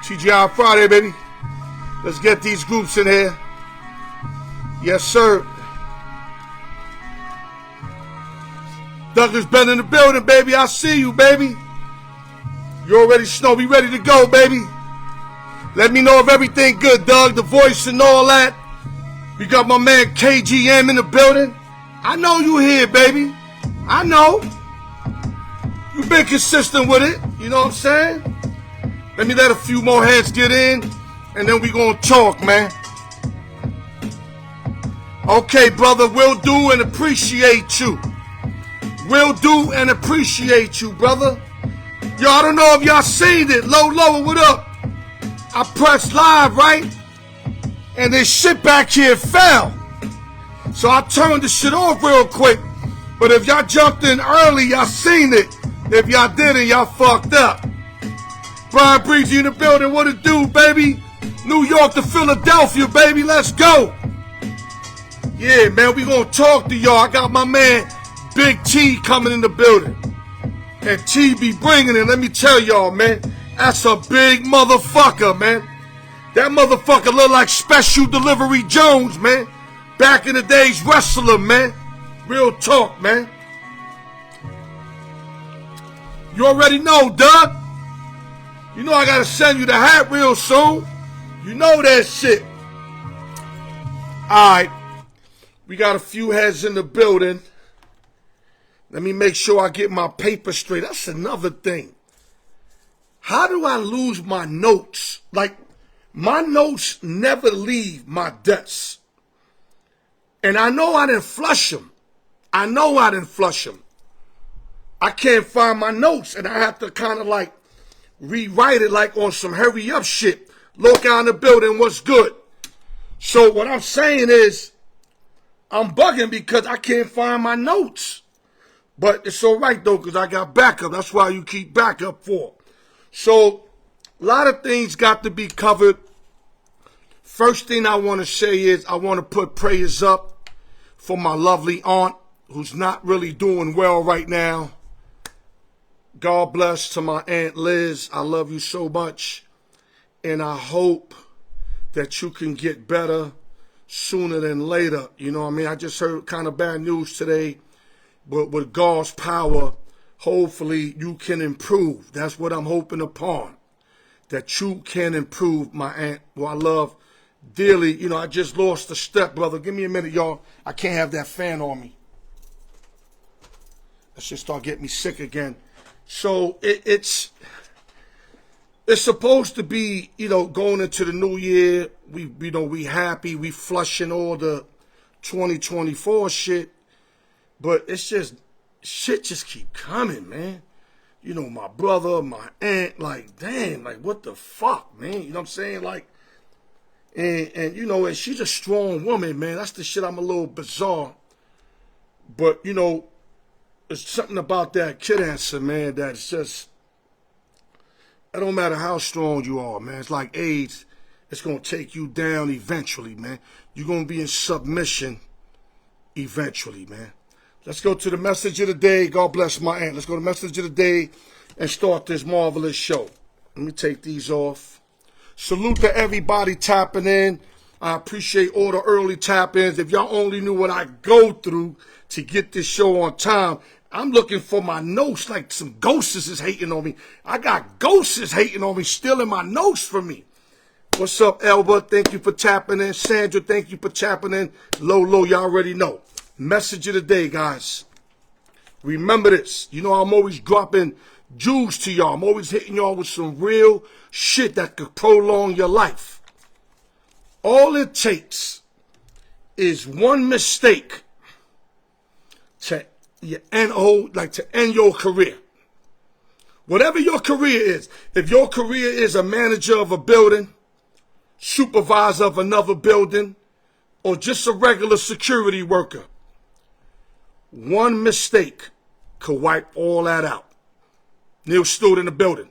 TGI Friday, baby. Let's get these groups in here. Yes, sir. Douglas been in the building, baby. I see you, baby. You already know. We ready to go, baby. Let me know if everything good, Doug. The voice and all that. We got my man KGM in the building. I know you here, baby. I know. You've been consistent with it. You know what I'm saying? Let me let a few more heads get in, and then we gonna talk, man. Okay, brother, will do and appreciate you. Will do and appreciate you, brother. Yo, I don't know if y'all seen it. Low, what up? I pressed live, right? And this shit back here fell. So I turned the shit off real quick. But if y'all jumped in early, y'all seen it. If y'all didn't, y'all fucked up. Brian Breezy in the building, what it do, baby? New York to Philadelphia, baby, let's go. Yeah, man, we gonna talk to y'all. I got my man Big T coming in the building. And T be bringing it, let me tell y'all, man. That's a big motherfucker, man. That motherfucker look like Special Delivery Jones, man. Back in the days, wrestler, man. Real talk, man. You already know, Doug. You know I gotta send you the hat real soon. You know that shit. Alright. We got a few heads in the building. Let me make sure I get my paper straight. That's another thing. How do I lose my notes? Like, my notes never leave my desk. And I know I didn't flush them. I can't find my notes, and I have to kind of like rewrite it like on some hurry up shit. Look out in the building, what's good? So what I'm saying is, I'm bugging because I can't find my notes. But it's all right, though, because I got backup. That's why you keep backup for. So a lot of things got to be covered. First thing I want to say is I want to put prayers up for my lovely aunt who's not really doing well right now. God bless to my Aunt Liz. I love you so much. And I hope that you can get better sooner than later. You know what I mean? I just heard kind of bad news today. But with God's power, hopefully you can improve. That's what I'm hoping upon. That you can improve, my aunt, who I love dearly. You know, I just lost a step, brother. Give me a minute, y'all. I can't have that fan on me. Let's just start getting me sick again. So it's supposed to be, you know, going into the new year. We happy. We flushing all the 2024 shit. But it's just, shit just keep coming, man. You know, my brother, my aunt, like, damn, like, what the fuck, man? You know what I'm saying? Like, and you know, and she's a strong woman, man. That's the shit I'm a little bizarre. But, you know, there's something about that kid answer, man, that's just, it don't matter how strong you are, man. It's like AIDS. It's going to take you down eventually, man. You're going to be in submission eventually, man. Let's go to the message of the day. God bless my aunt. Let's go to the message of the day and start this marvelous show. Let me take these off. Salute to everybody tapping in. I appreciate all the early tap-ins. If y'all only knew what I go through to get this show on time, I'm looking for my notes like some ghosts is hating on me. I got ghosts hating on me, stealing my notes from me. What's up, Elba? Thank you for tapping in. Sandra, thank you for tapping in. Low, y'all already know. Message of the day, guys. Remember this. You know, I'm always dropping jewels to y'all. I'm always hitting y'all with some real shit that could prolong your life. All it takes is one mistake to end your career. Whatever your career is. If your career is a manager of a building, supervisor of another building, or just a regular security worker, one mistake could wipe all that out. Neil Stewart in the building.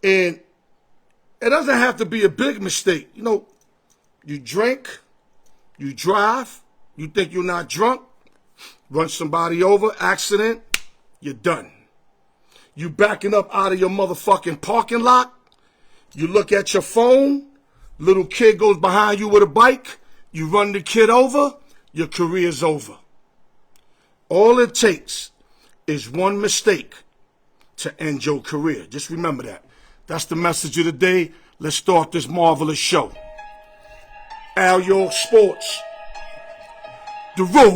And it doesn't have to be a big mistake. You know, you drink, You drive, you think you're not drunk, run somebody over, accident, you're done. You backing up out of your motherfucking parking lot, you look at your phone, little kid goes behind you with a bike, you run the kid over, your career's over. All it takes is one mistake to end your career. Just remember that. That's the message of the day. Let's start this marvelous show. Al York Sports. The raw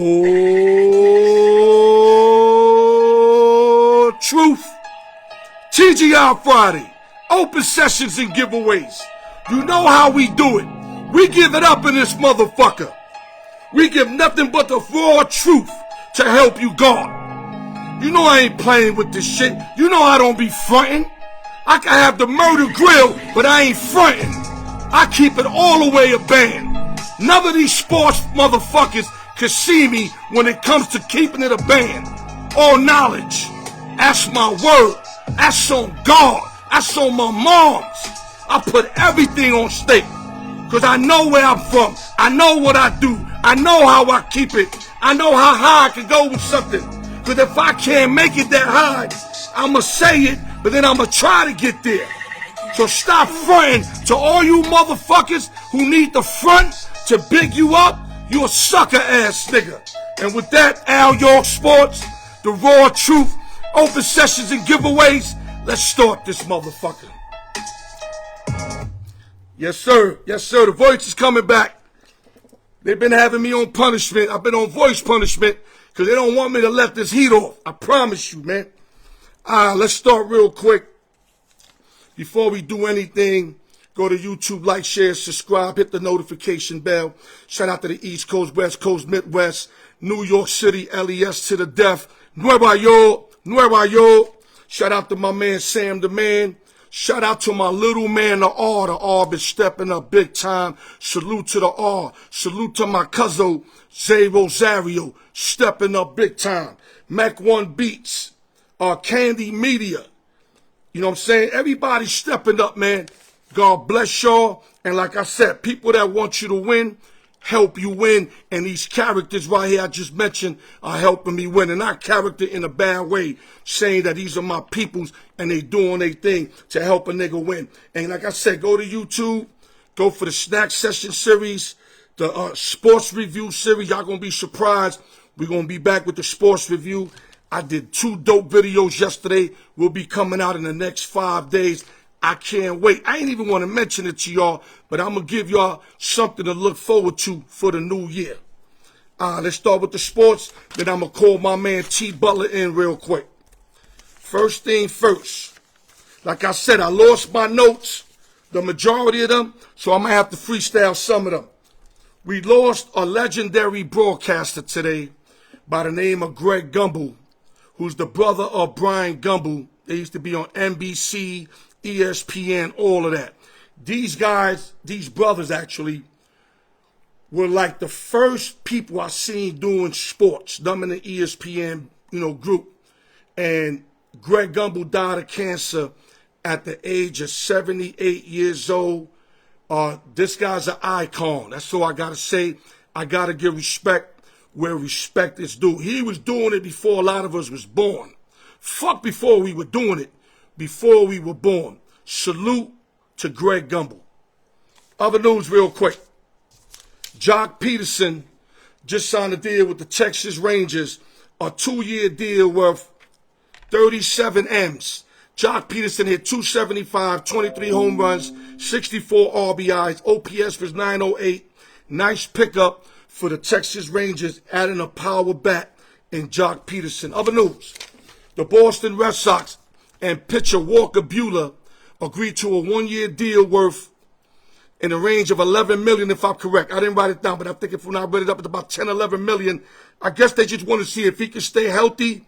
truth. TGI Friday. Open sessions and giveaways. You know how we do it. We give it up in this motherfucker. We give nothing but the raw truth to help you guard. You know I ain't playing with this shit. You know I don't be fronting. I can have the murder grill, but I ain't fronting. I keep it all the way a band. None of these sports motherfuckers can see me when it comes to keeping it a band. All knowledge. That's my word. That's on God. That's on my moms. I put everything on stake. Cause I know where I'm from. I know what I do. I know how I keep it. I know how high I can go with something. Cause if I can't make it that high, I'ma say it, but then I'ma try to get there. So stop fronting to all you motherfuckers who need the front to big you up. You a sucker ass nigga. And with that, Al York Sports, the raw truth, open sessions and giveaways. Let's start this motherfucker. Yes, sir. Yes, sir. The voice is coming back. They've been having me on punishment. I've been on voice punishment because they don't want me to let this heat off. I promise you, man. Let's start real quick. Before we do anything, go to YouTube, like, share, subscribe, hit the notification bell. Shout out to the East Coast, West Coast, Midwest, New York City, LES to the death. Nueva York, Nueva York. Shout out to my man, Sam the Man. Shout out to my little man, the R. The R been stepping up big time. Salute to the R. Salute to my cousin, Zay Rosario, stepping up big time. Mac 1 Beats, Candy Media. You know what I'm saying? Everybody stepping up, man. God bless y'all. And like I said, people that want you to win, help you win. And these characters right here I just mentioned are helping me win. And not character in a bad way, saying that these are my peoples and they doing their thing to help a nigga win. And like I said, go to YouTube, go for the Snack Session series, the sports review series. Y'all gonna be surprised. We're gonna be back with the sports review. I did 2 dope videos yesterday. We'll be coming out in the next 5 days. I can't wait. I ain't even want to mention it to y'all, but I'm going to give y'all something to look forward to for the new year. Let's start with the sports. Then I'm going to call my man T. Butler in real quick. First thing first. Like I said, I lost my notes, the majority of them, so I might have to freestyle some of them. We lost a legendary broadcaster today by the name of Greg Gumbel, who's the brother of Brian Gumbel. They used to be on NBC, ESPN, all of that. These guys, these brothers actually, were like the first people I seen doing sports, them in the ESPN, group. And Greg Gumbel died of cancer at the age of 78 years old. This guy's an icon. That's all I got to say. I got to give respect where respect is due. He was doing it before a lot of us was born. Fuck before we were doing it, before we were born. Salute to Greg Gumbel. Other news real quick. Jock Peterson just signed a deal with the Texas Rangers, a 2-year deal worth 37 M's. Jock Peterson hit 275, 23 home runs, 64 RBIs, OPS was 908. Nice pickup for the Texas Rangers, adding a power bat in Jock Peterson. Other news. The Boston Red Sox and pitcher Walker Buehler agreed to a 1-year deal worth in the range of $11 million, if I'm correct. I didn't write it down, but I think if when I read it up, it's about $10, $11 million. I guess they just want to see if he can stay healthy,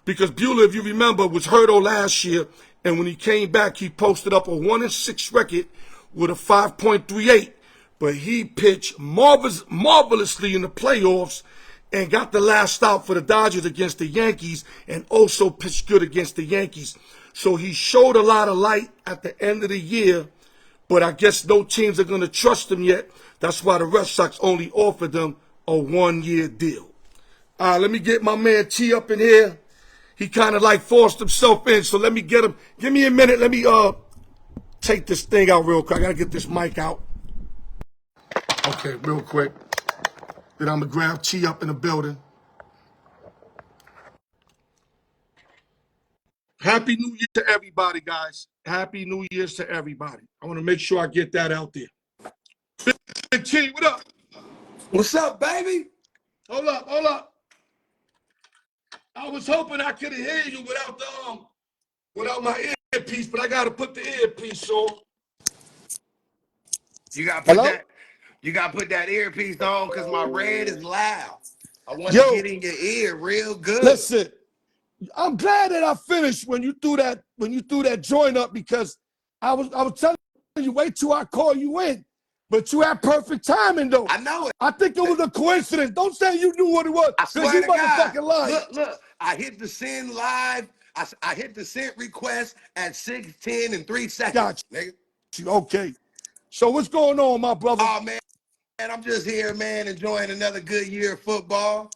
because Buehler, if you remember, was hurt all last year, and when he came back, he posted up a 1-6 record with a 5.38. But he pitched marvelously in the playoffs and got the last out for the Dodgers against the Yankees, and also pitched good against the Yankees. So he showed a lot of light at the end of the year, but I guess no teams are going to trust him yet That's why the Red Sox only offered them a 1-year deal. Let me get my man T up in here. He kind of like forced himself in, so let me get him. Give me a minute. Let me take this thing out real quick. I gotta get this mic out. Okay, real quick. Then I'm gonna grab T up in the building. Happy New Year to everybody, guys. Happy New Year's to everybody. I want to make sure I get that out there. Big T, what up? What's up, baby? Hold up. I was hoping I could hear you without my earpiece, but I gotta put the earpiece on. You gotta put Hello? that. You gotta put that earpiece on because my red is loud. I want to Yo, get in your ear real good. listen. I'm glad that I finished when you threw that joint up, because I was telling you, wait till I call you in. But you had perfect timing though. I know it. I think it was a coincidence. Don't say you knew what it was, I because swear you to God. motherfucking lying. Look. I hit the send live. I hit the send request at 6:10 and 3 seconds. Got Nigga. you. Okay. So what's going on, my brother? Oh man. And I'm just here, man, enjoying another good year of football.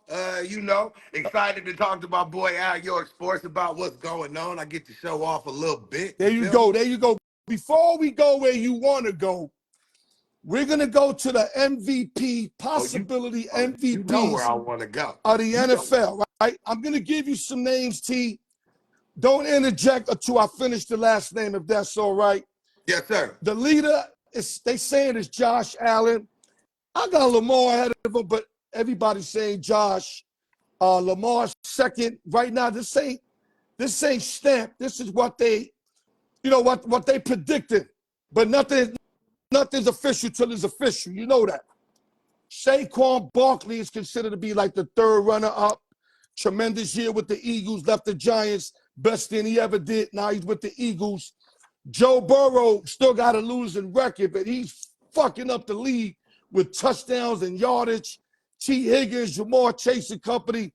Excited to talk to my boy Al York Sports about what's going on. I get to show off a little bit. There you go. There you go. Before we go where you want to go, we're going to go to the MVP, possibility MVPs you know where I want to go. Of the NFL, right? I'm going to give you some names, T. Don't interject until I finish the last name, if that's all right. Yes, sir. The leader, they saying is Josh Allen. I got Lamar ahead of him, but everybody's saying Josh. Lamar's second. Right now, this ain't stamped. This is what they, what they predicted. But nothing's official till it's official. You know that. Saquon Barkley is considered to be like the third runner-up. Tremendous year with the Eagles. Left the Giants. Best thing he ever did. Now he's with the Eagles. Joe Burrow still got a losing record, but he's fucking up the league with touchdowns and yardage. T. Higgins, Jamar Chase and company,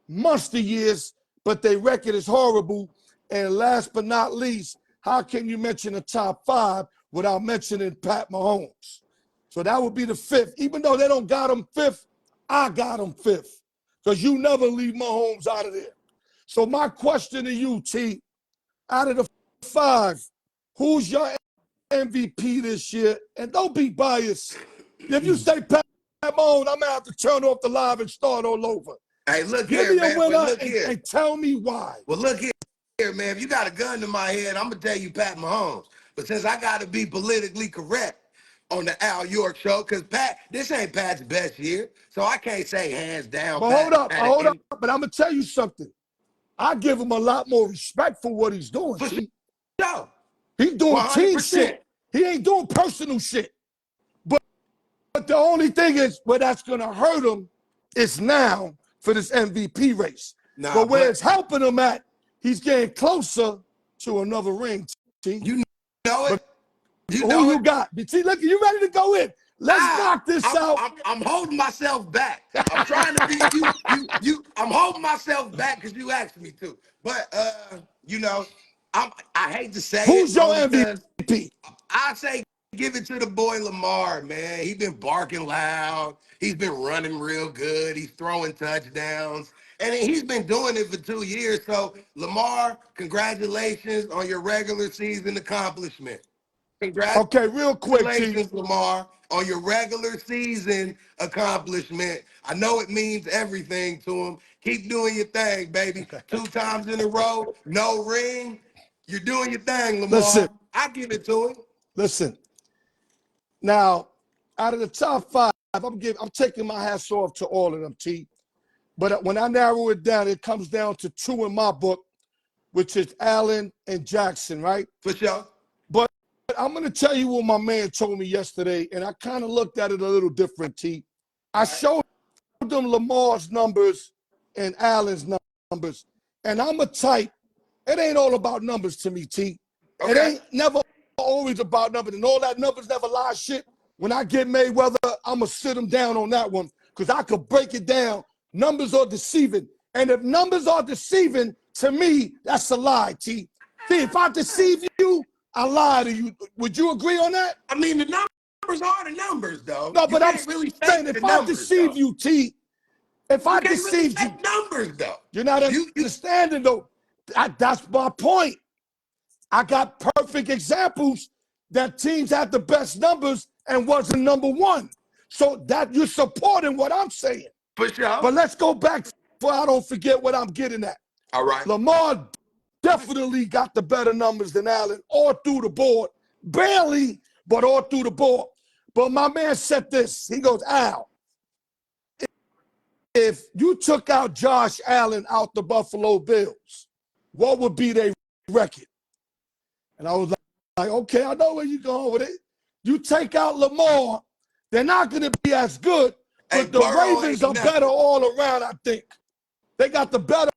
monster years, but their record is horrible. And last but not least, how can you mention the top 5 without mentioning Pat Mahomes? So that would be the 5th. Even though they don't got him 5th, I got him 5th. Because you never leave Mahomes out of there. So my question to you, T, out of the 5, who's your MVP this year? And don't be biased. If you say Pat Mahomes, I'm going to have to turn off the live and start all over. Hey, look Give here, me a man. winner and tell me why. Well, look here, man. If you got a gun to my head, I'm going to tell you Pat Mahomes. But since I got to be politically correct on the Al York show, because this ain't Pat's best year, so I can't say hands down. But hold up. But I'm going to tell you something. I give him a lot more respect for what he's doing. For sure. He's doing 100%. team shit. He ain't doing personal shit. But the only thing is, where that's going to hurt him is now for this MVP race. But where it's helping him at, he's getting closer to another ring. T. You know it. Who you got? See, look, you ready to go in? Let's knock this out. I'm holding myself back. I'm trying to be I'm holding myself back because you asked me to. But I hate to say Who's your MVP? I say give it to the boy Lamar, man. He's been barking loud. He's been running real good. He's throwing touchdowns. And he's been doing it for 2 years. So, Lamar, congratulations on your regular season accomplishment. Okay, real quick, Congratulations, Lamar, on your regular season accomplishment. I know it means everything to him. Keep doing your thing, baby. 2 times in a row, no ring. You're doing your thing, Lamar. Listen. I give it to him. Listen. Now, out of the top 5, I'm taking my hats off to all of them, T. But when I narrow it down, it comes down to 2 in my book, which is Allen and Jackson, right? For sure. But I'm going to tell you what my man told me yesterday, and I kind of looked at it a little different, T. I showed them Lamar's numbers and Allen's numbers, and I'm a type. It ain't all about numbers to me, T. Okay. It ain't never always about numbers, and all that numbers never lie shit. When I get Mayweather, I'm going to sit him down on that one, because I could break it down. Numbers are deceiving. And if numbers are deceiving, to me, that's a lie, T. See, if I deceive you, I lie to you. Would you agree on that? I mean, the numbers numbers are the numbers, though. No, You but I'm can't really saying fake the if I numbers, deceive though. you, T, if You I can't really deceived you, fake numbers, though. you're not You understanding, though. That's my point. I got perfect examples that teams had the best numbers and wasn't number one. So that you're supporting what I'm saying. for sure. But let's go back before I don't forget what I'm getting at. All right. Lamar definitely got the better numbers than Allen all through the board. Barely, but all through the board. But my man said this. He goes, Al, if you took out Josh Allen out the Buffalo Bills, what would be their record? And I was like, okay, I know where you're going with it. You take out Lamar, they're not going to be as good, Hey, but the Burrow Ravens ain't are better nothing. all around, I think. They got the better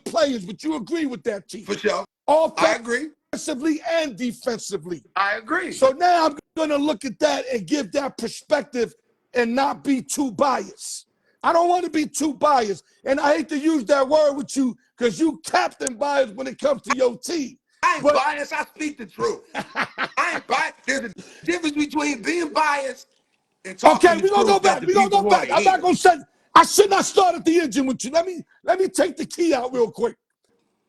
players, but you agree with that, Chief. For sure. I agree. Offensively and defensively. I agree. So now I'm going to look at that and give that perspective and not be too biased. I don't want to be too biased. And I hate to use that word with you because you captain biased when it comes to your team. I ain't biased. I speak the truth. I ain't biased. There's a difference between being biased and Okay, talking the we're gonna go truth that back. the We're gonna people go want back. to I'm not hear. gonna say I should not start at the engine with you. Let me take the key out real quick.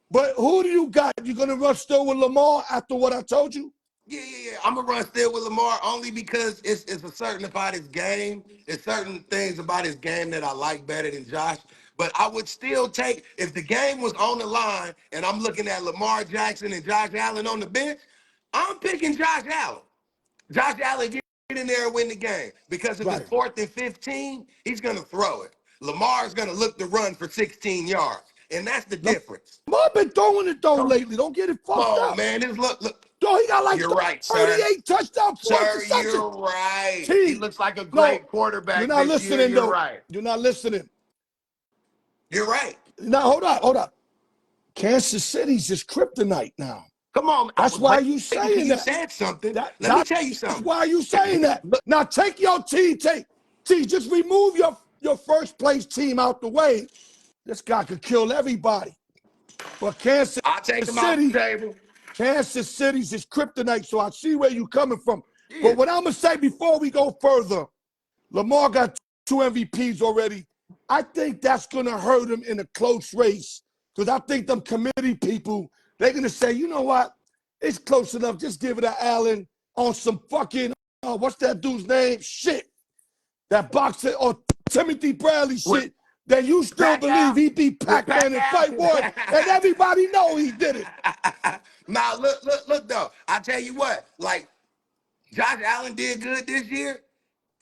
But who do you got? You gonna run still with Lamar after what I told you? Yeah. I'm gonna run still with Lamar only because it's a certain about his game. It's certain things about his game that I like better than Josh. But I would still take if the game was on the line and I'm looking at Lamar Jackson and Josh Allen on the bench. I'm picking Josh Allen. Josh Allen get in there and win the game because if it's Right. 4th and 15, he's gonna throw it. Lamar's gonna look to run for 16 yards, and that's the difference. Lamar been throwing it though Come lately. Don't get it fucked on, up. man. This look. Yo, he got like You're right, sir. 38 touchdown, 4 Sir, interceptions. you're right. He T, looks like a no, great you're quarterback not this year. listening You're though. right. You're not listening. You're right. Now hold up. Kansas City's just kryptonite now. Come on. I That's was why you waiting until saying you that. said something. Let me That's tell you something. why you saying that. Look, Now take your team, just remove your first place team out the way. This guy could kill everybody. But I'll take him off the table. Kansas City's just kryptonite, so I see where you're coming from. Yeah. But what I'm gonna say before we go further, Lamar got 2 MVPs already. I think that's gonna hurt him in a close race because I think them committee people they're gonna say, you know what, it's close enough. Just give it to Allen on some fucking what's that dude's name? Shit, that boxer or Timothy Bradley With shit. That you still believe Pacquiao. he beat With Pac-Man and Fight Wars, and Pacquiao. everybody know he did it. Now look though. I tell you what, like Josh Allen did good this year,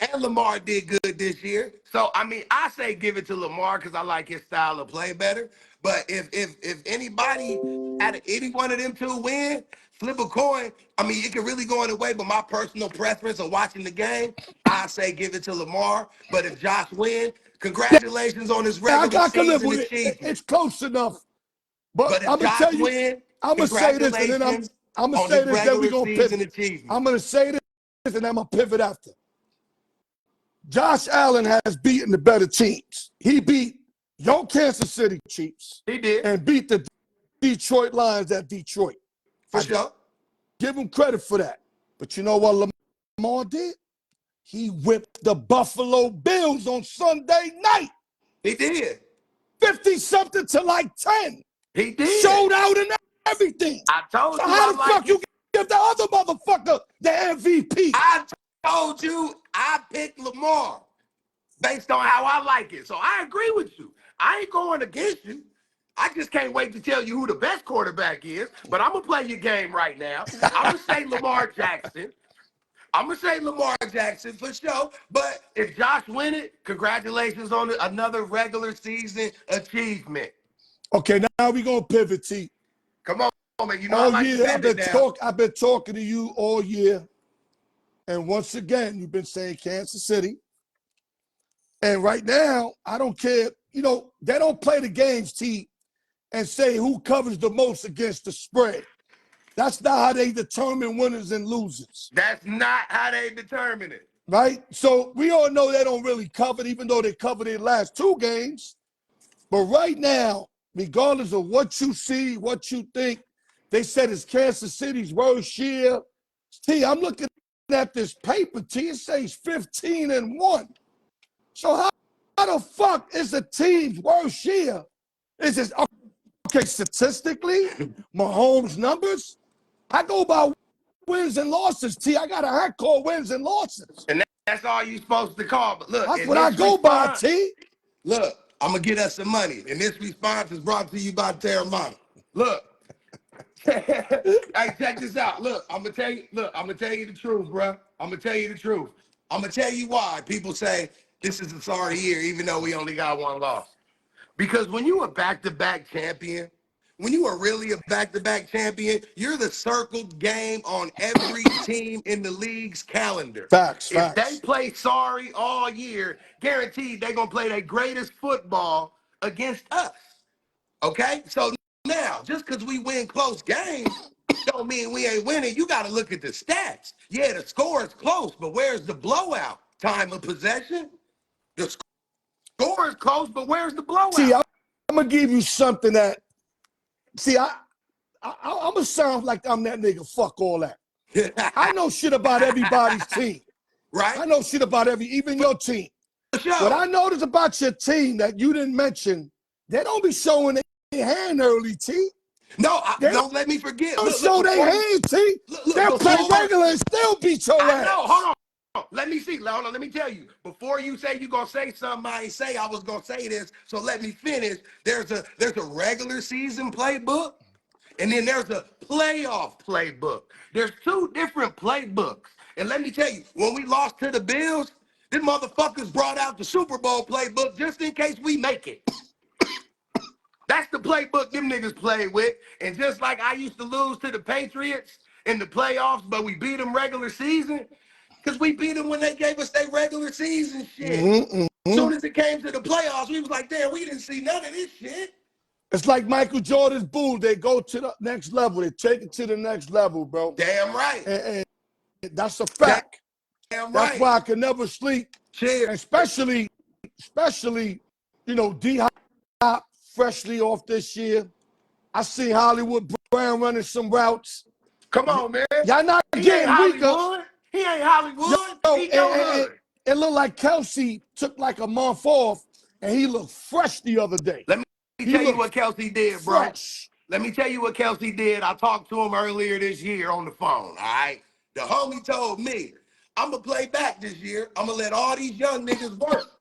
and Lamar did good this year. So I mean, I say give it to Lamar because I like his style of play better. But if anybody out of any one of them two win, flip a coin. I mean, it can really go in the way. But my personal preference of watching the game, I say give it to Lamar. But if Josh win, congratulations on his Yeah, regular I can live season with it. achievement. It's close enough. But But if I'm gonna Josh tell you, win, I'm gonna say this, and then I'm congratulations gonna on say his this, then we regular gonna season pivot. achievement. I'm gonna say this, and I'm gonna pivot after. Josh Allen has beaten the better teams. He beat your Kansas City Chiefs He did, and beat the Detroit Lions at Detroit. for I sure. give him credit for that. But you know what Lamar did? He whipped the Buffalo Bills on Sunday night. He did. 50-something to like 10. He did. Showed out and everything. I So told you how I the like fuck you it. give the other motherfucker the MVP? I told you I picked Lamar based on how I like it. So I agree with you. I ain't going against you. I just can't wait to tell you who the best quarterback is. But I'm gonna play your game right now. I'm gonna say Lamar Jackson. I'm gonna say Lamar Jackson for sure. But if Josh win it, congratulations on another regular season achievement. Okay, now we gonna pivot, T. Come on, man. You know I All like to year bend it now. I've been talking to you all year. And once again, you've been saying Kansas City. And right now, I don't care. You know, they don't play the games, T, and say who covers the most against the spread. That's not how they determine winners and losers. That's not how they determine it. Right? So we all know they don't really cover it, even though they covered their last 2 games. But right now, regardless of what you see, what you think, they said it's Kansas City's worst year. See, I'm looking at this paper, T, it says 15-1. So how the fuck is the team's worst year? Is this okay statistically? Mahomes' numbers? I go by wins and losses, T. I got a hat called wins and losses. And that's all you supposed to call. But look, That's in what I this go by, response, T. look, I'm gonna get us some money. And this response is brought to you by Terramana. Look. Hey, check this out. Look, I'm gonna tell you the truth, bro. I'm gonna tell you the truth. I'm gonna tell you why people say this is a sorry year, even though we only got one loss. Because when you a back-to-back champion, when you are really a back-to-back champion, you're the circled game on every team in the league's calendar. If they Facts. play sorry all year, guaranteed they're gonna play their greatest football against us. Okay? So now, just because we win close games, don't mean we ain't winning. You got to look at the stats. Yeah, the score is close, but where's the blowout? Time of possession? The score is close, but where's the See, blowout? I'm gonna give you something that. See, I'm gonna sound like I'm that nigga. Fuck all that. I know shit about everybody's team. Right? I know shit about even your team. For sure. What I noticed about your team that you didn't mention, they don't be showing their hand early, T. No, They don't let me forget. don't Look, show their hand, T. They'll play regular and still beat your I ass. know. Hold on. Let me see. Hold on. Let me tell you. Before you say you're gonna say something I ain't say, I was gonna say this. So let me finish. There's a regular season playbook, and then there's a playoff playbook. There's two different playbooks. And let me tell you, when we lost to the Bills, these motherfuckers brought out the Super Bowl playbook just in case we make it. That's the playbook them niggas play with. And just like I used to lose to the Patriots in the playoffs, but we beat them regular season, because we beat them when they gave us their regular season shit. Soon as it came to the playoffs, we was like, damn, we didn't see none of this shit. It's like Michael Jordan's Bulls. They go to the next level. They take it to the next level, bro. Damn right. And that's a fact. Damn That's right. why I can never sleep. Cheers. Especially, D-Hop freshly off this year. I see Hollywood Brown running some routes. Come on, man. Y'all not He getting ain't weaker. Hollywood. He ain't Hollywood. Yo, He your hood. it looked like Kelsey took like a month off, and he looked fresh the other day. Let me He tell you looked what Kelsey did, bro. fresh. Let me tell you what Kelsey did. I talked to him earlier this year on the phone, all right? The homie told me, I'm going to play back this year. I'm going to let all these young niggas work.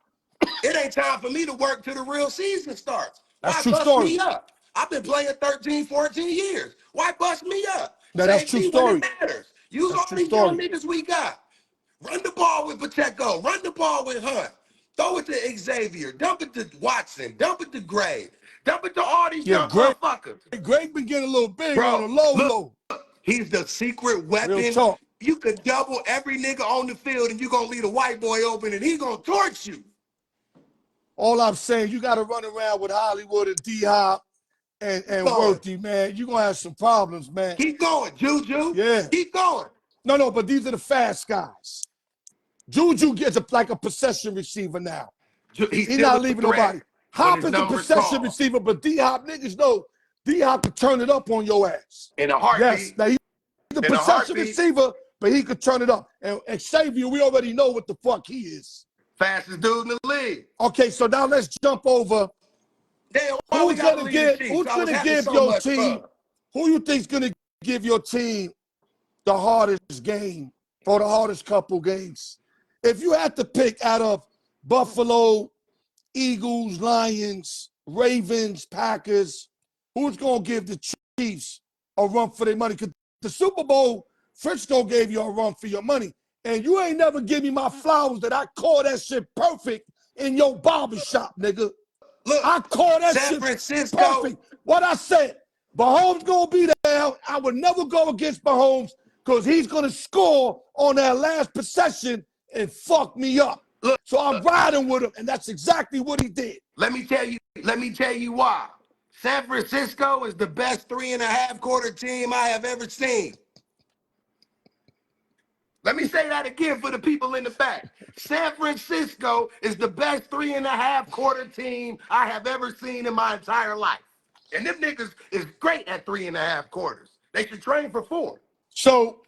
It ain't time for me to work till the real season starts. That's Why true bust story. me up? I've been playing 13, 14 years. Why bust me up? No, that's Save true me when story. it matters. Use That's all true these young story. niggas we got. Run the ball with Pacheco. Run the ball with Hunt. Throw it to Xavier. Dump it to Watson. Dump it to Gray. Dump it to all these Yeah, young motherfuckers. Greg been getting a little big on Bro, the look, low. he's the secret Real weapon. talk. You could double every nigga on the field and you gonna leave a white boy open and he gonna torch you. All I'm saying, you got to run around with Hollywood and D-Hop and Worthy, man. You're going to have some problems, man. Keep going, Juju. Yeah. Keep going. No, but these are the fast guys. Juju gets like a possession receiver now. He's He's still not a leaving threat nobody. when Hop his is the number is possession called. receiver, but D-Hop, niggas know D-Hop can turn it up on your ass. In a Yes. heartbeat. Now, he's the In a possession heartbeat. receiver, but he could turn it up. And Xavier, we already know what the fuck he is. Fastest dude in the league. Okay, so now let's jump over. Damn, why we Who's gotta gonna leave the give? Chiefs? Who's I was gonna having give so your much team? fun. Who you think's gonna give your team the hardest game or the hardest couple games? If you had to pick out of Buffalo, Eagles, Lions, Ravens, Packers, who's gonna give the Chiefs a run for their money? Because the Super Bowl, Frisco gave you a run for your money, and you ain't never give me my flowers that I call that shit perfect in your barbershop, nigga. Look, I call that San shit Francisco. perfect. What I said, Mahomes gonna be there. I would never go against Mahomes because he's gonna score on that last possession and fuck me up. Look, so I'm riding with him, and that's exactly what he did. Let me tell you why. San Francisco is the best 3.5 quarter team I have ever seen. Let me say that again for the people in the back. San Francisco is the best 3.5 quarter team I have ever seen in my entire life. And them niggas is great at 3.5 quarters. They should train for 4. So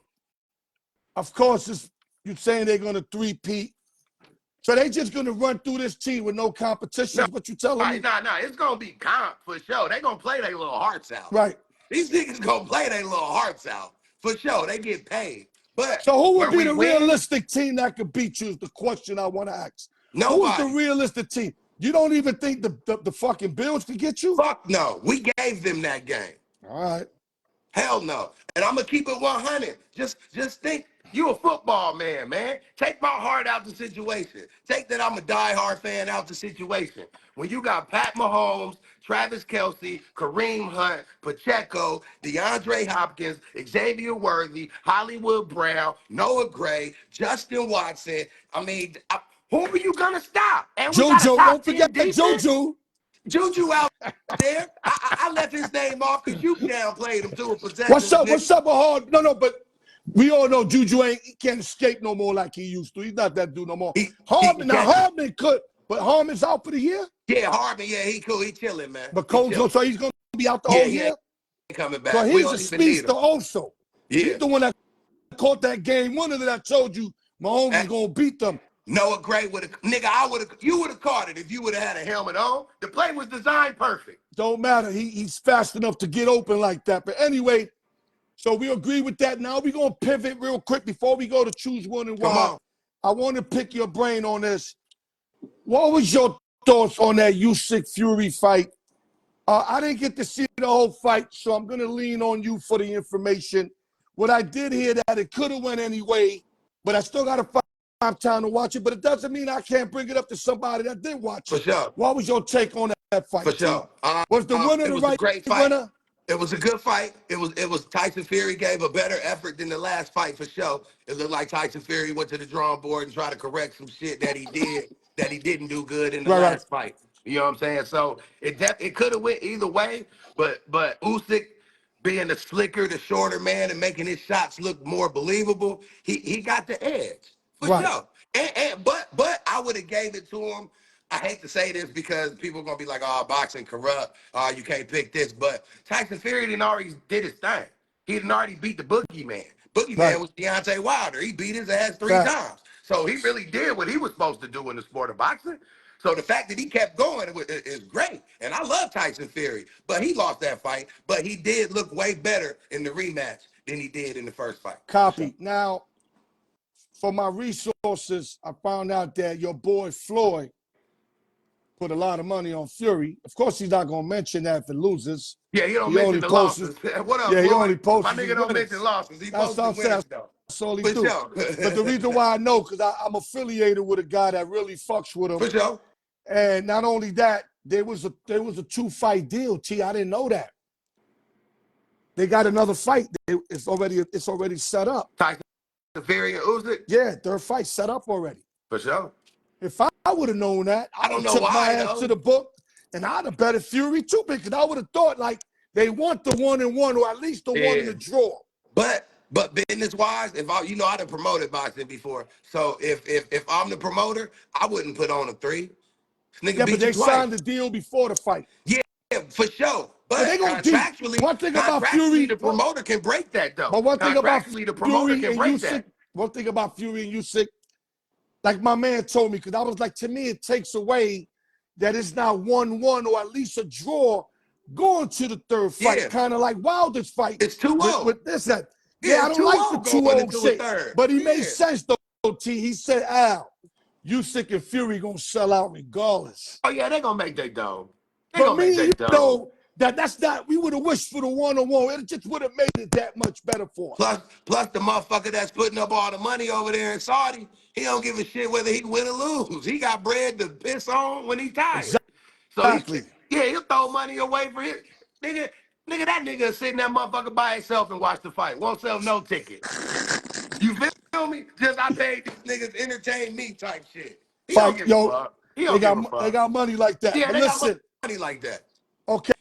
Of course, you're saying they're going to three-peat. So they just going to run through this team with no competition, No, is what you telling me? nah. It's gonna be comp for sure. They gonna play their little hearts out. Right. These niggas gonna play their little hearts out for sure. They get paid. But So who would where be we the win, realistic team that could beat you is the question I want to ask. Who's the nobody. realistic team? You don't even think the fucking Bills could get you? Fuck no. We gave them that game. All right. Hell no. And I'm gonna keep it 100. Just think you a football man. Take my heart out the situation. Take that I'm a diehard fan out the situation. When you got Pat Mahomes, Travis Kelce, Kareem Hunt, Pacheco, DeAndre Hopkins, Xavier Worthy, Hollywood Brown, Noah Gray, Justin Watson. I mean, who are you gonna stop? And we got a JoJo, top don't 10 forget defense. JoJo. Juju out there. I left his name off because you downplayed him to a What's possessions, up? nigga. What's up with Hard? No, but we all know Juju he can't escape no more like he used to. He's not that dude no more. He catches. Hardman could, but Hardman's out for the year. Yeah, Hardman, yeah, he cool. He chilling, man. But He Coach, chilling. so he's going to be out the Yeah, whole he ain't year. coming So back. We he's a don't even need speedster him. also. Yeah. He's the one that caught that game winner that I told you Mahomes was going to beat them. Noah Gray would have, nigga, you would have caught it if you would have had a helmet on. The play was designed perfect. Don't matter. He's fast enough to get open like that. But anyway, so we agree with that. Now we're going to pivot real quick before we go to choose one and why. Come on. I want to pick your brain on this. What was your thoughts on that Usyk Fury fight? I didn't get to see the whole fight, so I'm going to lean on you for the information. What I did hear that it could have went anyway, but I still got to find time to watch it. But it doesn't mean I can't bring it up to somebody that did watch it. For sure. What was your take on that fight? For sure. Was the winner it the was right a great fight. winner? It was a good fight. It was Tyson Fury gave a better effort than the last fight for sure. It looked like Tyson Fury went to the drawing board and tried to correct some shit that he didn't do good in the last fight. You know what I'm saying? So it could have went either way, but Usyk being the slicker, the shorter man, and making his shots look more believable, he got the edge for sure. But I would have gave it to him. I hate to say this because people are gonna be like, "Oh, boxing corrupt. Oh, you can't pick this." But Tyson Fury didn't already did his thing. He didn't already beat the boogeyman. Boogeyman was Deontay Wilder. He beat his ass 3 times. So he really did what he was supposed to do in the sport of boxing. So the fact that he kept going is great. And I love Tyson Fury, but he lost that fight. But he did look way better in the rematch than he did in the first fight. Copy. Now, for my resources, I found out that your boy Floyd put a lot of money on Fury. Of course, he's not going to mention that if it loses. Yeah, he don't mention the losses. What up, yeah, Floyd? he only posts. My nigga don't mention losses. He That's posts the winners, though. That's all he For do. sure. But the reason why I know, because I'm affiliated with a guy that really fucks with him. For sure. And not only that, there was a 2-fight deal. T, I didn't know that. They got another fight. It's already set up. Tyson Fury and Usyk? Yeah, third fight set up already. For sure. If I would have known that, I would have took my ass to the book, and I'd have betted Fury too, because I would have thought like they want the 1-1 or at least the one in the draw. But business wise, I done promoted boxing before. So if I'm the promoter, I wouldn't put on a 3. This nigga Yeah, beat but they you twice. signed the deal before the fight. Yeah, for sure. But So they gonna contractually, one thing about Fury, the promoter can break that though. But one thing about Contractually, the promoter Fury can and break Usyk, that. one thing about Fury and Usyk, like my man told me, because I was like, to me, it takes away that it's not 1-1 or at least a draw going to the third fight. Yeah. Kind of like Wilder's fight. It's 2-0. With this, that. Yeah, I don't like the 2-0 shit. Third. But he made sense, though, T. He said, Al, Usyk and Fury going to sell out regardless. Oh, yeah, they going to make their dough. But me, you know, that's not, we would have wished for the 1-on-1. It just would have made it that much better for us. Plus the motherfucker that's putting up all the money over there in Saudi, he don't give a shit whether he win or lose. He got bread to piss on when he tired. Exactly. So he'll throw money away for it. Nigga, that nigga sitting that motherfucker by himself and watch the fight. Won't sell no ticket. You feel me? Just I paid these niggas entertain me type shit. He don't give a fuck. He don't give a fuck. They got money like that. Yeah, but they listen, got money like that. Okay,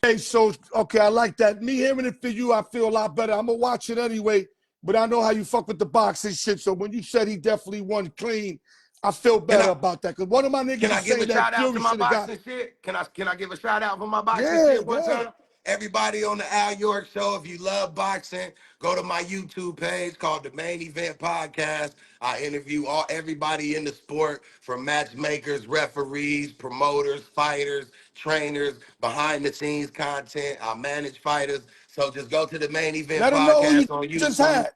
I like that. Me hearing it for you, I feel a lot better. I'm gonna watch it anyway, but I know how you fuck with the boxing shit. So when you said he definitely won clean, I feel better about that. Cause one of my niggas can I give a shout out to my boxing shit? Can I give a shout out for my boxing shit one time? everybody on the Al York Show, if you love boxing, go to my YouTube page called The Main Event Podcast. I interview everybody in the sport, from matchmakers, referees, promoters, fighters, trainers, behind the scenes content. I manage fighters. So just go to The Main Event Let them know who you Podcast on just YouTube. had.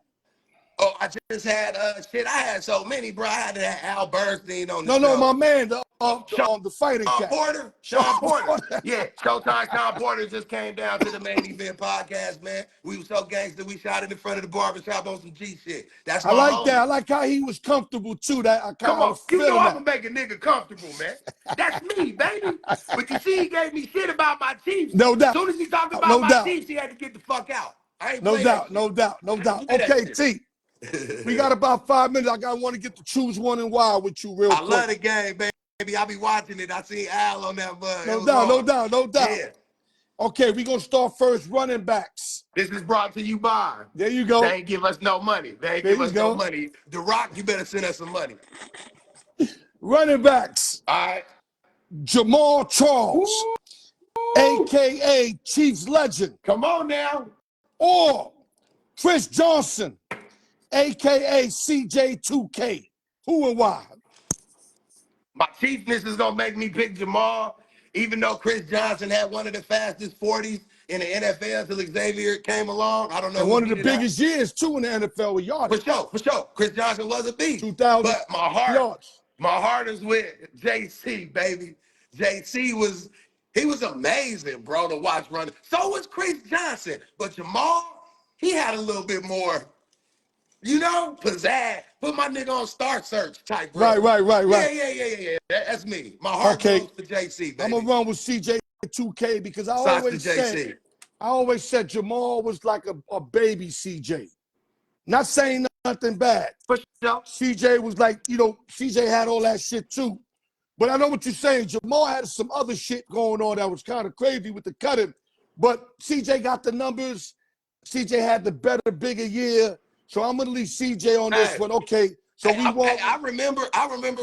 Oh, I just had shit. I had so many, bro. I had to have Al Bernstein on the No, show. my man, Sean the fighting cat. Porter, Sean Sean Porter. Porter. Yeah, Showtime Sean Porter just came down to the Main Event Podcast, man. We were so gangster, we shot it in front of the barbershop on some G shit. That's I my like that. I homie. like how he was comfortable too. That I Come on, was you know feeling I'm that. gonna make a nigga comfortable, man. That's me, baby. But you see, he gave me shit about my Chiefs. No As doubt. soon as he talked about No my doubt. Chiefs, he had to get the fuck out. I ain't No play that doubt. shit. No doubt. No I doubt. ain't play that Okay, shit. T. We got about 5 minutes. I want to get to choose one and why with you real I quick. love the game, baby. I be watching it. I see Al on that bud. No doubt. Yeah. Okay, we're going to start first running backs. This is brought to you by. There you go. They ain't give us no money. There you go. The Rock, you better send us some money. Running backs. All right. Jamal Charles, a.k.a. Chiefs legend. Come on now. Or Chris Johnson, a.k.a. CJ2K. Who and why? My chiefness is going to make me pick Jamal, even though Chris Johnson had one of the fastest 40s in the NFL until Xavier came along. I don't know. And who one of the beat it out. biggest years, too, in the NFL with yardage. For sure. Chris Johnson was a beast. 2,000 But yards. my heart is with JC, baby. JC was amazing, bro, to watch run. So was Chris Johnson. But Jamal, he had a little bit more, pizzazz. Put my nigga on Star Search type. Right. Yeah. That's me. My heart goes for JC, baby. I'm going to run with CJ2K because I always said Jamal was like a baby CJ. Not saying nothing bad. For sure. CJ was like, CJ had all that shit too. But I know what you're saying. Jamal had some other shit going on that was kind of crazy with the cutting. But CJ got the numbers. CJ had the better, bigger year. So I'm going to leave CJ on this one. Okay. So I remember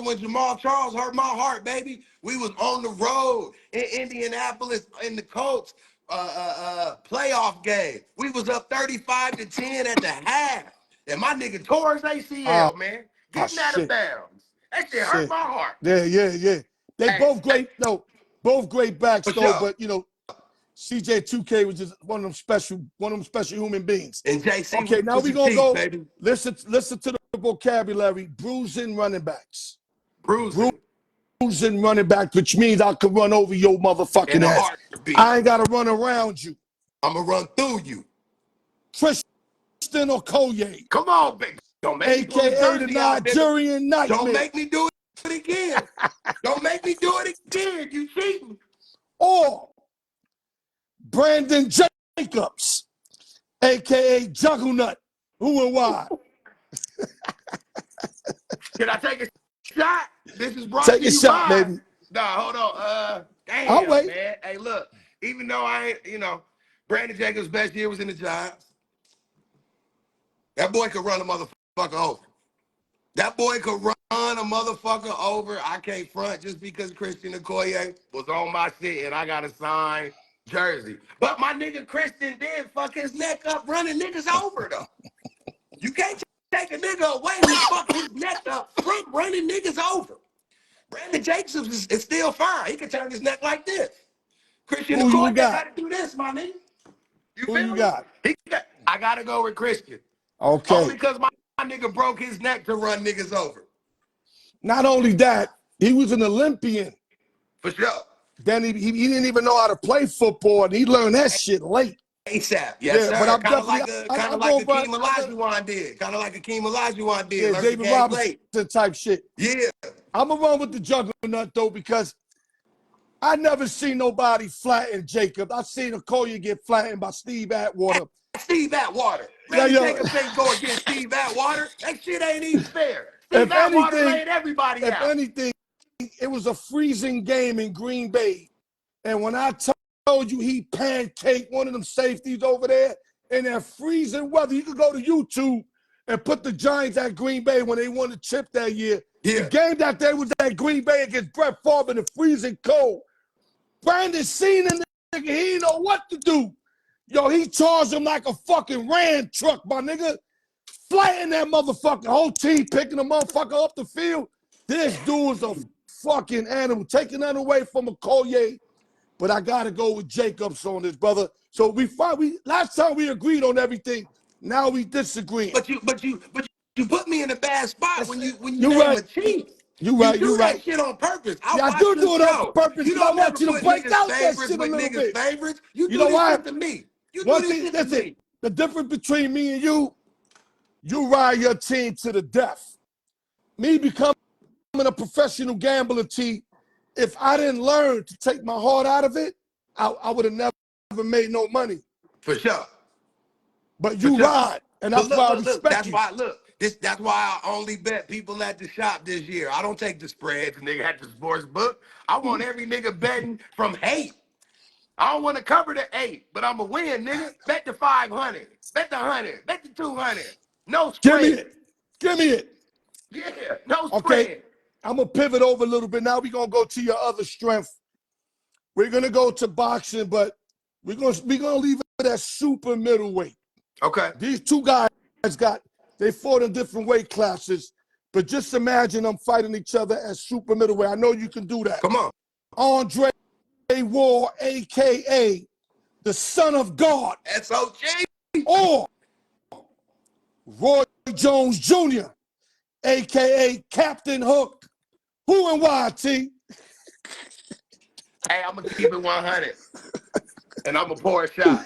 when Jamal Charles hurt my heart, baby. We was on the road in Indianapolis in the Colts playoff game. We was up 35-10 at the half. And my nigga tore his ACL, man. Getting out of bounds. That shit hurt my heart. Yeah. They both great, both great backs though, sure. but CJ2K was just one of them special human beings. And JC okay, now we're gonna go baby. Listen to the vocabulary. Bruising running backs. Bruising running back, which means I could run over your motherfucking ass. I ain't gotta run around you. I'ma run through you. Christian Okoye. Come on, baby. Don't make AKA the Nigerian Nightmare. Don't make me do it again. Don't make me do it again. You cheating. Or Brandon Jacobs, AKA Juggernaut. Who and why? Can I take a shot? This is brought take to a you shot, by. baby. Nah, hold on. Damn, I'll wait. man. Hey, look. Even though I ain't, Brandon Jacobs' best year was in the Giants. That boy could run a motherfucker over. That boy could run a motherfucker over. I can't front just because Christian Okoye was on my shit and I got a signed jersey. But my nigga Christian did fuck his neck up running niggas over, though. You can't take a nigga away who fucked his neck up from running niggas over. Brandon Jacobs is still fine. He can turn his neck like this. Christian Okoye got to do this, my nigga. You Who feel you me? got? I got to go with Christian. Okay. Only because my nigga broke his neck to run niggas over. Not only that, he was an Olympian. For sure. Then he didn't even know how to play football, and he learned that shit late. ASAP, yes, sir. But I'm kind of like definitely Akeem Olajuwon did. Kind of like Akeem Olajuwon did. Yeah, Learned David the game Robinson late. type shit. Yeah. I'm going to run with the Juggernaut, though, because I never seen nobody flatten Jacob. I've seen Okoye get flattened by Steve Atwater. Steve Atwater. Brandon Jacobs ain't go against Steve Atwater. That shit ain't even fair. Steve Atwater laid everybody out. If anything, it was a freezing game in Green Bay. And when I told you he pancaked one of them safeties over there in that freezing weather, you could go to YouTube and put the Giants at Green Bay when they won the chip that year. Yeah. The game that day was at Green Bay against Brett Favre in the freezing cold. Brandon seen the nigga, he didn't know what to do. Yo, he charged him like a fucking Ram truck, my nigga. Flying that motherfucker, whole team picking the motherfucker up the field. This dude's a fucking animal. Taking that away from a Collier, but I gotta go with Jacobs on this, brother. So we last time we agreed on everything. Now we disagreeing. But you put me in a bad spot when you You name right. a chief. You You right. You do that right. shit on purpose. I Yeah, I watch do your it on show. purpose You because I don't want never you to put break niggas' out that favorites shit a with little niggas' bit. favorites. You You do know this why? shit to me. You do One this thing, shit to that's it. me. The difference between me and you ride your team to the death. Me becoming a professional gambler, T, if I didn't learn to take my heart out of it, I would have never made no money. For sure. But For you sure. ride, and But that's why I look. respect you. That's why I only bet people at the shop this year. I don't take the spreads, nigga, at the sports book. I want every nigga betting from hate. I don't want to cover the 8, but I'm going to win, nigga. Bet the 500. Bet the 100. Bet the 200. No Give me spread. it. Give me it. Yeah, no Okay. spread. I'm going to pivot over a little bit. Now we're going to go to your other strength. We're going to go to boxing, but we're going to leave it at super middleweight. Okay. These two guys they fought in different weight classes, but just imagine them fighting each other at super middleweight. I know you can do that. Come on. Andre Ward, a.k.a. the Son of God, SOG. or Roy Jones Jr., a.k.a. Captain Hook. Who and why, T? Hey, I'm going to keep it 100. And I'm going to pour a shot.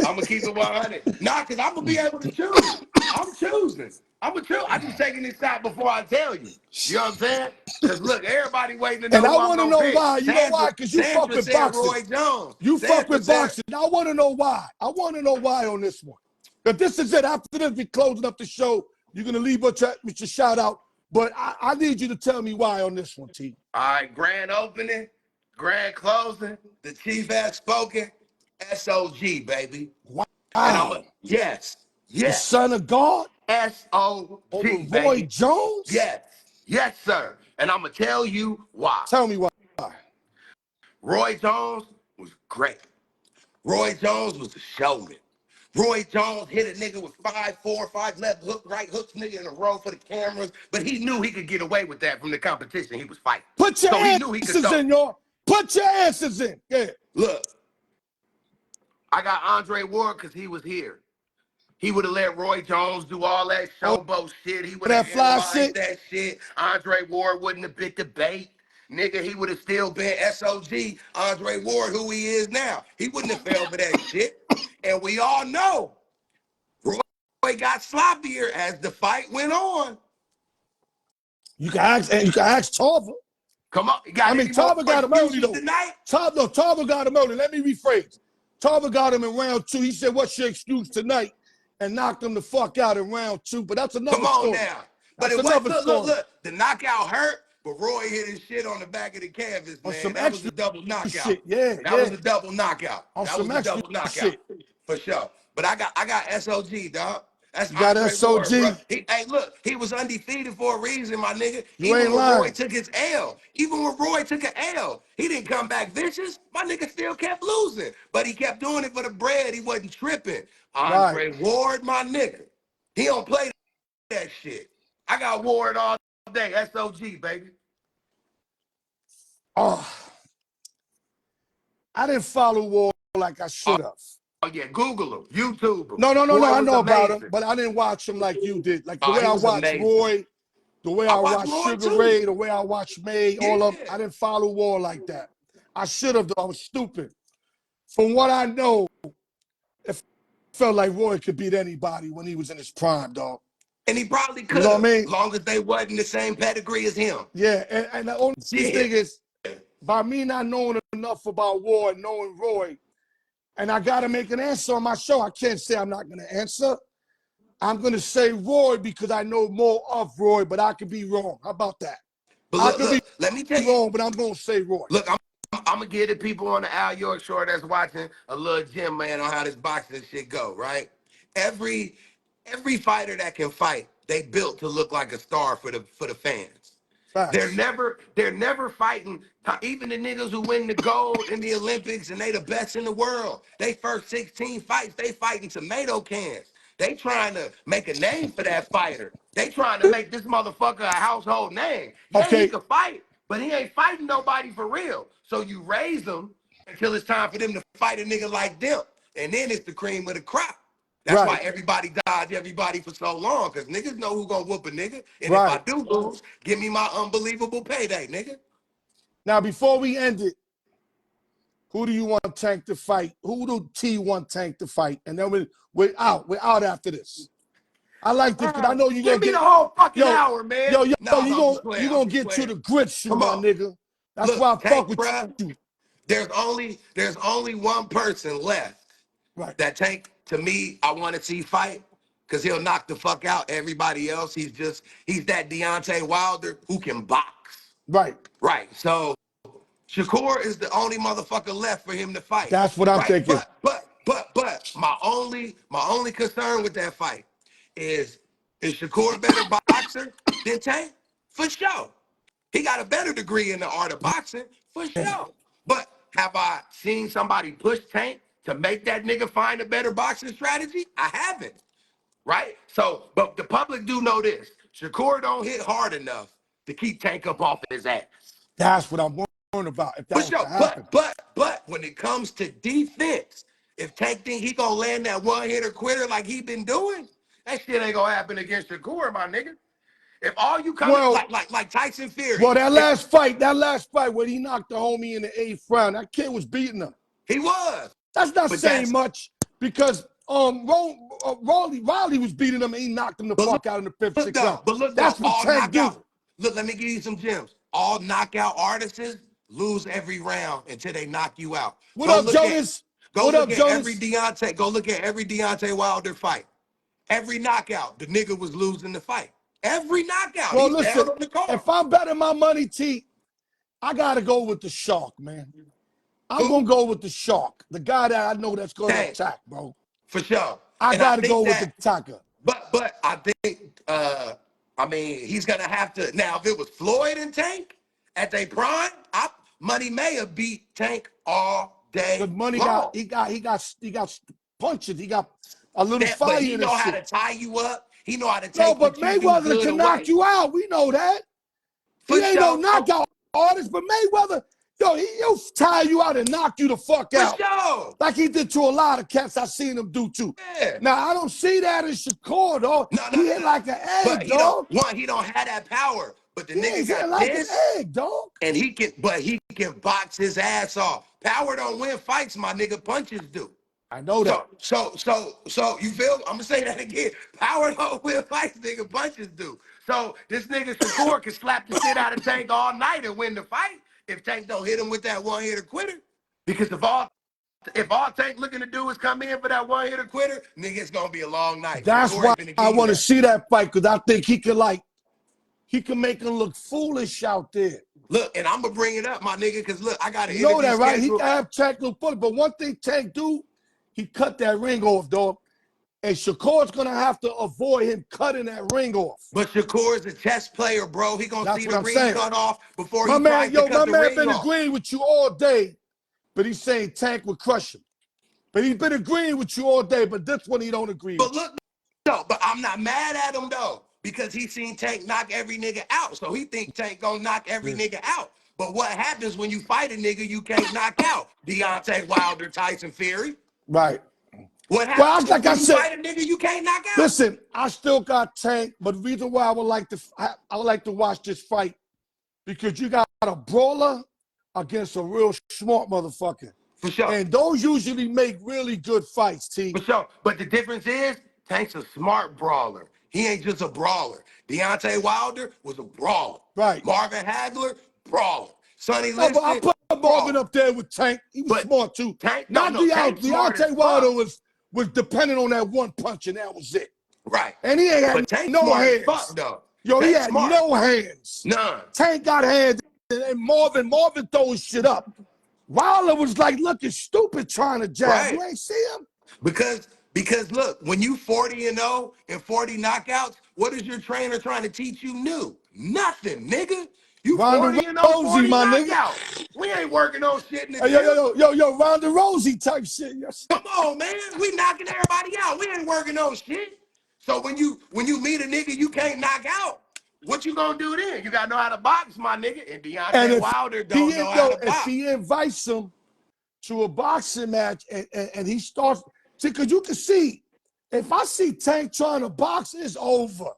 I'm going to keep it 100. Nah, because I'm going to be able to choose. I'm choosing. I'm going to choose. I just taking this shot before I tell you. You know what I'm saying? Because look, everybody waiting to know And I who I'm want to going to know pick. why. You know why? Because you fuck Sandra with said boxing. Roy Jones. You fuck Sandra with said, boxing. I want to know why. I want to know why on this one. But this is it. After this, we closing up the show. You're going to leave with your shout out. But I need you to tell me why on this one, T. all right, grand opening, grand closing. The chief has spoken. SOG, baby. And Wow. yes, The Son of God over SOG, Roy baby. Jones? Yes, sir. And I'm going to tell you why. Tell me why. Roy Jones was great. Roy Jones was a showman. Roy Jones hit a nigga with 5-4, 5 left hook, right hooks, nigga in a row for the cameras, but he knew he could get away with that from the competition he was fighting. Put your So he knew he could answers throw. in, y'all. Put your answers in. Yeah. Look, I got Andre Ward because he was here. He would have let Roy Jones do all that Oh, showboat shit. He would that have fly analyzed shit? that shit. Andre Ward wouldn't have been debate. Nigga, he would have still been SOG, Andre Ward, who he is now. He wouldn't have fell for that shit. And we all know Roy got sloppier as the fight went on. You can ask Tarver. Come on, you got any more Tarver got him early, excuses though. tonight? Tarver got him early. Let me rephrase. Tarver got him in round 2. He said, what's your excuse tonight? And knocked him the fuck out in round 2. But that's Come another on story. now. But That's it was another story. look. The knockout hurt, but Roy hit his shit on the back of the canvas, On man. some That was extra a double knockout. shit. Yeah, That yeah. was a double knockout. On That some was a extra double knockout. shit. For sure. But I got SOG, dog. That's You got Andre Ward, bro. SOG? Hey, look, he was undefeated for a reason, my nigga. You Even ain't when Roy lying. took his L, even when Roy took an L, he didn't come back vicious. My nigga still kept losing, but he kept doing it for the bread. He wasn't tripping. Right. Andre Ward, my nigga, he don't play that shit. I got Ward all day. SOG, baby. Oh, I didn't follow Ward like I should have. Oh yeah, Google him, YouTube him. No. Roy I was know about him, amazing. but I didn't watch him like you did. Like the Oh, way he I was watched amazing. Roy, the way I I watched watched Roy Sugar too. Ray, the way I watched May, Yeah. all of them. I didn't follow Ward like that. I should have, though. I was stupid. From what I know, it felt like Roy could beat anybody when he was in his prime, dog. And he probably You could know what I have, mean? long as they wasn't the same pedigree as him. Yeah, and the only Yeah. thing is, by me not knowing enough about Ward, knowing Roy, and I got to make an answer on my show. I can't say I'm not going to answer. I'm going to say Roy because I know more of Roy, but I could be wrong. How about that? But I could be let me tell you. wrong, but I'm going to say Roy. Look, I'm gonna give the people on the Al York show that's watching a little gym, man, on how this boxing shit go, right? Every fighter that can fight, they built to look like a star for the fans. Facts. They're never fighting. Even the niggas who win the gold in the Olympics and they the best in the world. They first 16 fights, they fighting tomato cans. They trying to make a name for that fighter. They trying to make this motherfucker a household name. Yeah, he Okay. could fight, but he ain't fighting nobody for real. So you raise them until it's time for them to fight a nigga like them. And then it's the cream of the crop. That's why Right. everybody dodge everybody for so long, because niggas know who gonna whoop a nigga. And if I Right. do lose, give me my unbelievable payday, nigga. Now, before we end it, who do you want Tank to fight? Who do T want Tank to fight? And then we're out. We're out after this. I like this because I know you're Give gonna me the get whole fucking yo, hour, man. yo, Nah, you I'm gonna just playing. you I'm gonna just get to playing. the grits, you Come my on. nigga. That's Look, why I fuck Tank, with bruh, you. there's only one person left Right. that Tank, to me, I want to see fight, because he'll knock the fuck out everybody else. He's that Deontay Wilder who can box. Right. Right. So Shakur is the only motherfucker left for him to fight. That's what I'm Right. thinking. But my only concern with that fight is Shakur a better boxer than Tank? For sure. He got a better degree in the art of boxing, for sure. But have I seen somebody push Tank to make that nigga find a better boxing strategy? I haven't. Right? So, but the public do know this. Shakur don't hit hard enough to keep Tank up off his ass. That's what I'm worried about if For that was to sure. happen. But when it comes to defense, if Tank think he gonna land that one-hitter quitter like he been doing, that shit ain't gonna happen against Shakur, my nigga. If all you coming Well, like Tyson Fury, well, that if last fight where he knocked the homie in the eighth round, that kid was beating him. he was, That's not but saying that's much because Riley was beating him and he knocked him the but fuck out in the fifth, sixth round. look though, That's what all Tank do. knockout. Look, let me give you some gems. All knockout artists lose every round until they knock you out. What up, Jonas? Go What look up, at every Jonas? Deontay. Go look at every Deontay Wilder fight. Every knockout, the nigga was losing the fight. Every knockout, Well, he's down listen, on the card. if I'm betting my money, T, I gotta go with the shark, man. I'm gonna Who? go with the shark, the guy that I know that's gonna Tank, attack, bro. for sure. I And I gotta think go with the that, attacker. but I think, I mean, he's gonna have to. Now, if it was Floyd and Tank at their prime, Money may have beat Tank all Because day money got long. he got punches. He got a little But fire he in know his how shit. to tie you up. He know how to No, take but what you do Mayweather good can knock away. you out. We know that. For He ain't no sure. knockout artist, but Mayweather, yo, he'll tie you out and knock you the fuck For out. sure. Like he did to a lot of cats I seen him do too. Yeah. Now, I don't see that in Shakur, dog. No. He hit like an But egg, he don't dog. he don't have that power. But the He nigga is hitting got like an this, egg, dog. and he can box his ass off. Power don't win fights, my nigga. Punches do. I know that. So you feel? I'm gonna say that again. Power don't win fights, nigga. Punches do. So this nigga Shakur can slap the shit out of Tank all night and win the fight if Tank don't hit him with that one hitter quitter. Because if all Tank looking to do is come in for that one hitter quitter, nigga, it's gonna be a long night. That's Shakur why ain't finna I give you want to that. see that fight because I think he can make him look foolish out there. Look, and I'm gonna bring it up, my nigga, because look, I got an You know interview that, right? He scheduled. can have Tank look foolish, but one thing Tank do, he cut that ring off, dog. And Shakur's gonna have to avoid him cutting that ring off. But Shakur is a chess player, bro. He gonna That's see what the I'm ring saying. cut off before My he man, tries to yo, cut my the man ring been off. agreeing with you all day, but he's saying Tank would crush him. But he's been agreeing with you all day, but this one he don't agree But with you. look, no, but I'm not mad at him though, because he seen Tank knock every nigga out. So he think Tank gonna knock every Yeah. nigga out. But what happens when you fight a nigga you can't knock out? Deontay Wilder, Tyson Fury. Right. What Well, happens like I when you said, fight a nigga you can't knock out? listen, I still got Tank, but the reason why I would like to watch this fight because you got a brawler against a real smart motherfucker. For sure. And those usually make really good fights, T. For sure. But the difference is Tank's a smart brawler. He ain't just a brawler. Deontay Wilder was a brawler. Right. Marvin Hagler, brawler. Sonny No, but I Liston, put Marvin brawler. up there with Tank. He was But smart too. Tank, Not no, Tank's smart as Deontay Wilder fuck. was dependent on that one punch, and that was it. Right. And he ain't had But Tank's no smart as fuck, hands. though. Yo, he Tank's had smart. no hands. None. Tank got hands, and Marvin throws shit up. Wilder was like looking stupid trying to jab. Right. You ain't see him? Because look, when you 40-0 and 40 knockouts, what is your trainer trying to teach you new? Nothing, nigga. You Ronda 40 and Rousey, 40 my nigga. knockout. We ain't working on shit in the Hey, yo, gym. yo, yo, yo, yo, Ronda Rousey type shit. Yes. Come on, man. We knocking everybody out. We ain't working on shit. So when you meet a nigga you can't knock out, what you gonna do then? You gotta know how to box, my nigga. And And Deontay Wilder don't know how yo, to if box. he invites him to a boxing match and he starts, see, because you can see, if I see Tank trying to box, it's over.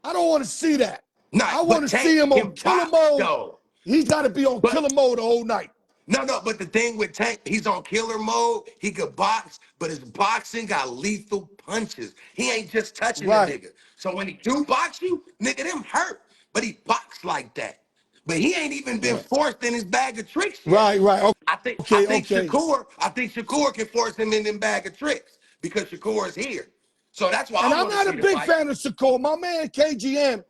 I don't want to see that. Nah, I want but to Tank see him on can killer box mode. though. He's got to be on But killer mode the whole night. no, but the thing with Tank, he's on killer mode. He could box, but his boxing got lethal punches. He ain't just touching the Right, nigga. So when he do box you, nigga, them hurt. But he box like that. But he ain't even been right, forced in his bag of tricks yet. right. I Okay, think okay. Shakur can force him in them bag of tricks because Shakur is here. So that's why And I I'm want to not a see the big fight. fan of Shakur. My man KGM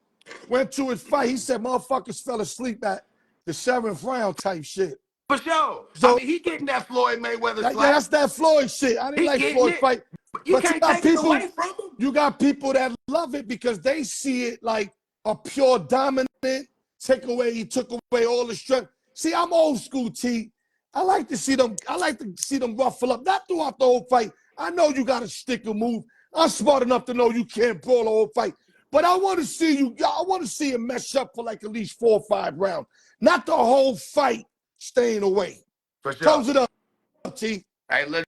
went to his fight. He said motherfuckers fell asleep at the 7th round type shit. For sure. I So mean, he getting that Floyd Mayweather yeah, slap. that's that Floyd shit. I didn't He like getting Floyd it. fight. But you But can't take it away from him. you got people that love it because they see it like a pure dominant takeaway. He took away all the strength. See, I'm old school T. I like to see them ruffle up, not throughout the whole fight. I know you got to stick a move. I'm smart enough to know you can't brawl the whole fight. But I want to see it mess up for like at least 4 or 5 rounds. Not the whole fight staying away. For sure. Close it up, T. Hey, look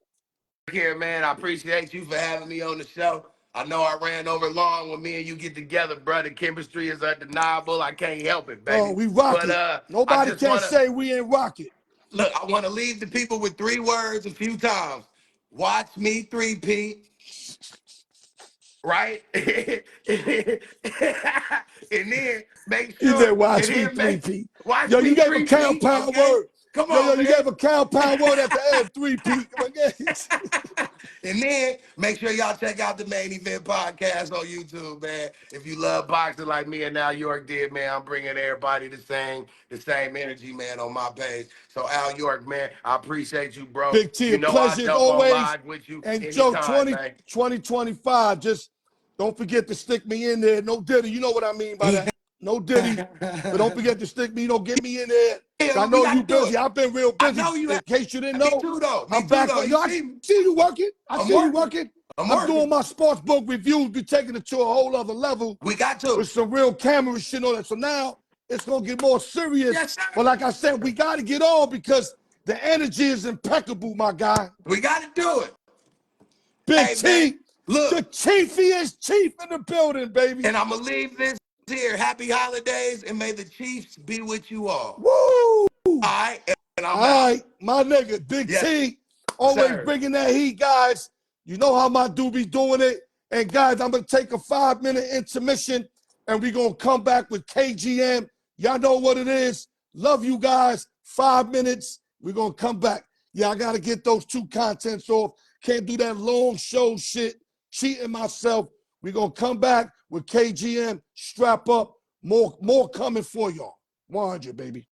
here, man. I appreciate you for having me on the show. I know I ran over long when me and you get together, brother. Chemistry is undeniable. I can't help it, Oh, baby. we rock But it. I Nobody just can wanna say we ain't rock it. look, I wanna leave the people with 3 words a few times. Watch me 3P, right? And then make He said, sure, and watch me then make 3P. watch Yo, you me gave a 3P, compound okay? word. Come Yo, on, you man. gave a compound word at the end, 3P. And then make sure y'all check out the Main Event Podcast on YouTube, man. If you love boxing like me and Al York did, man, I'm bringing everybody the same energy, man, on my page. So Al York, man, I appreciate you, bro. Big T, You a know I pleasure as jump on always. live with you And Joe, anytime, man. 2025, just don't forget to stick me in there. No Diddy, you know what I mean by that. No Diddy, but don't forget to stick me, get me in there. I Yeah, we know got you to do busy. it. I've been real I busy. know you In have. case you didn't Me know, too, though. Me I'm too, back though. on. You Yo, I see me? see you working. I I'm see you working. working. I'm I'm doing working. my sports book reviews, be taking it to a whole other level We got to. with some real camera shit on it. So now it's gonna get more serious. Yes, sir. But like I said, we gotta get on because the energy is impeccable, my guy. We got to do it. Big Hey, man, T, the look. chiefiest chief in the building, baby. And I'm going to leave this here. Happy holidays, and may the Chiefs be with you all. Woo! All right, and I'm All out. right, my nigga, Big Yes, T, always sir. bringing that heat, guys. You know how my dude be doing it. And guys, I'm gonna take a 5-minute intermission, and we're gonna come back with KGM. Y'all know what it is. Love you guys. 5 minutes. We're gonna come back. Yeah, I gotta get those 2 contents off. Can't do that long show shit. Cheating myself. We're gonna come back with KGM. Strap up. More coming for y'all. 100, baby.